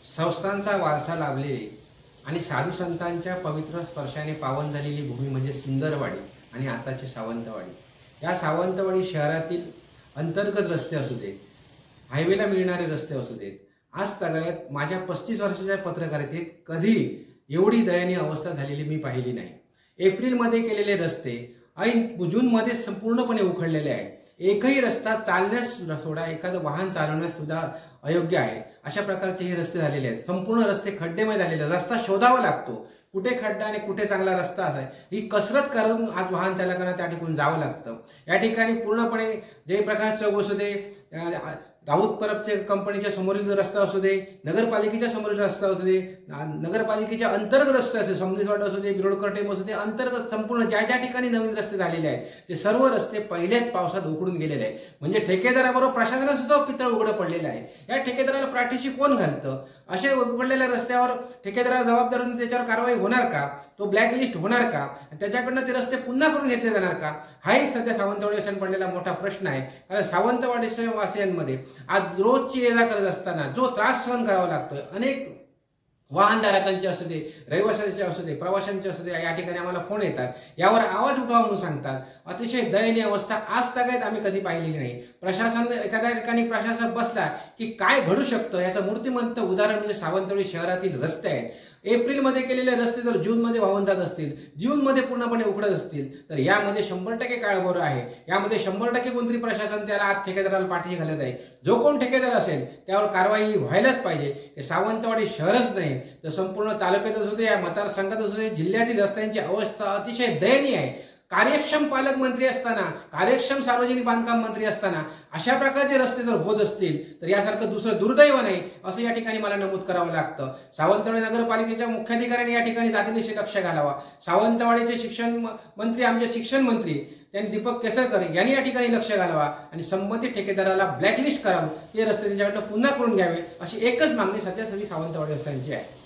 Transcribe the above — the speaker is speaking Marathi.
संस्थांचा वारसा लाभलेली आणि साधू संतांच्या पवित्र स्पर्शाने पावन झालेली भूमी म्हणजे सुंदरवाडी आणि आताची सावंतवाडी। या सावंतवाडी शहरातील अंतर्गत रस्ते असू देत, हायवेला मिळणारे रस्ते असू देत, आज तागायत माझ्या 35 वर्षाच्या पत्रकारितेत कधी एवढी दयनीय अवस्था झालेली मी पाहिली नाही। एप्रिलमध्ये केलेले रस्ते ऐन जूनमध्ये संपूर्णपणे उखडलेले आहेत। एकही रस्ता चालण्यास सोडा एखादं वाहन चालवण्यास सुद्धा अयोग्य आहे अशा प्रकारचे हे रस्ते झालेले आहेत। संपूर्ण रस्ते खड्डेमय झालेले, रस्ता शोधावा लागतो, कुठे खड्डा आणि कुठे चांगला रस्ता असाय ही कसरत करून आज वाहन चालकांना त्या ठिकाणी जावं लागतं। या ठिकाणी पूर्णपणे जयप्रकाश चौक असू दे, राऊत परबच्या कंपनीच्या समोरील रस्ता असू दे, नगरपालिकेच्या समोरील रस्ता असू दे, नगरपालिकेच्या अंतर्गत रस्ते असू दे, समजेसवाड असू दे, बिरोडकर टेम असू दे, अंतर्गत संपूर्ण ज्या ज्या ठिकाणी नवीन रस्ते झालेले आहेत ते सर्व रस्ते पहिल्याच पावसात उकडून गेलेले आहेत। म्हणजे ठेकेदाराबरोबर प्रशासनाला सुद्धा पितळ उघडं पडलेलं आहे। या ठेकेदाराला पाठीशी कोण घालतं? असे उघडलेल्या रस्त्यावर ठेकेदाराला जबाबदार त्याच्यावर कारवाई होणार का? तो ब्लॅकलिस्ट होणार का? त्याच्याकडनं ते रस्ते पुन्हा करून घेतले जाणार का? हाही सध्या सावंतवाडी पडलेला मोठा प्रश्न आहे। कारण सावंतवाडी वासियांमध्ये आज रोजची ये जा करत असताना जो त्रास सहन करावा लागतोय, अनेक वाहनधारकांचे असू दे, रहिवाशांचे असू दे, प्रवाशांचे असू दे, या ठिकाणी आम्हाला फोन येतात, यावर आवाज उठवा म्हणून सांगतात। अतिशय दयनीय अवस्था आज तागायत आम्ही कधी पाहिलेली नाही। प्रशासन एखाद्या ठिकाणी प्रशासन बसला की काय घडू शकतं याचं मूर्तिमंत उदाहरण म्हणजे सावंतवाडी शहरातील रस्ते आहेत। एप्रिलमध्ये केलेले रस्ते जर जूनमध्ये वाहून जात असतील, जूनमध्ये पूर्णपणे उघडत असतील, तर यामध्ये 100% काळबोर आहे। यामध्ये 100% कोणतरी प्रशासन त्याला आज ठेकेदाराला पाठीशी घालत आहे। जो कोण ठेकेदार असेल त्यावर कारवाई व्हायलाच पाहिजे। सावंतवाडी शहरच नाही तर संपूर्ण तालुक्यात असू दे, या मतदारसंघात असू दे, जिल्ह्यातील रस्त्यांची अवस्था अतिशय दयनीय आहे। कार्यक्षम पालकमंत्री असताना, कार्यक्षम सार्वजनिक बांधकाम मंत्री असताना अशा प्रकारचे रस्ते जर होत असतील तर यासारखं दुसरं दुर्दैव नाही असं या ठिकाणी मला नमूद करावं लागतं। सावंतवाडी नगरपालिकेच्या मुख्याधिकाऱ्यांनी या ठिकाणी तातडीने लक्ष घालावा। सावंतवाडीचे शिक्षण मंत्री, आमचे शिक्षण मंत्री त्यांनी दीपक केसरकर यांनी या ठिकाणी लक्ष घालावा आणि संबंधित ठेकेदाराला ब्लॅकलिस्ट करावं, हे रस्ते त्यांच्याकडनं पुन्हा करून घ्यावे अशी एकच मागणी सध्या सावंतवाडी रस्त्यांची आहे।